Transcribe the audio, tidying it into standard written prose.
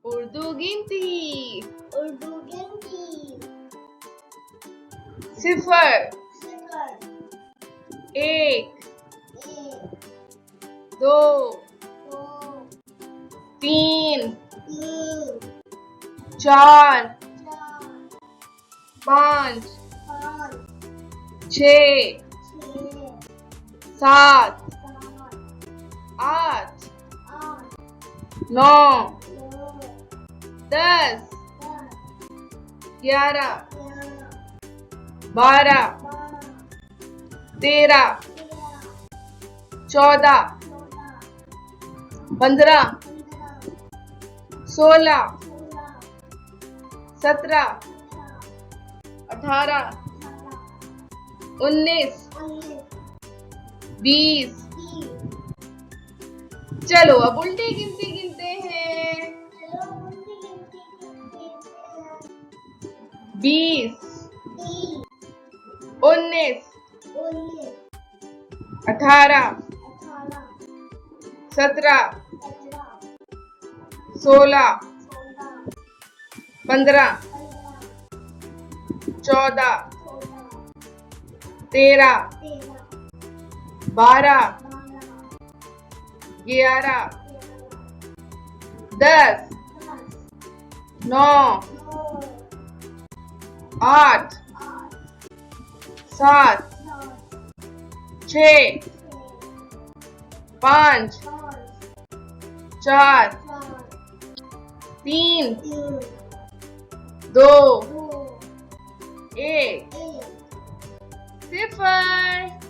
उर्दू गिनती। उर्दू गिनती। सिफर, सिफर, एक, एक, दो, दो, तीन, तीन, चार, चार, पाँच, पाँच, छः, छः, सात, सात, आठ, आठ, नौ, नौ, 10, 10, 11, 11, 12, 12, 13, 13, 14, 14, 15, 15, 16, 16, 17, 18, 19, 19, 20। 20। चलो अब उल्टी गिनती गिनते हैं। चलो उल्टी गिनती गिनते हैं। 20, 20, 19, 19, 18, 18, 17, 17, 16, 16, 15, 15, 14, 14, 13, 13, 12, 12, 11, 11, 10, 10, 9, 9, 8, 8, 7, 7, 6, 5, 4, 3, 3, 2, 2, 1, 1। सिफर।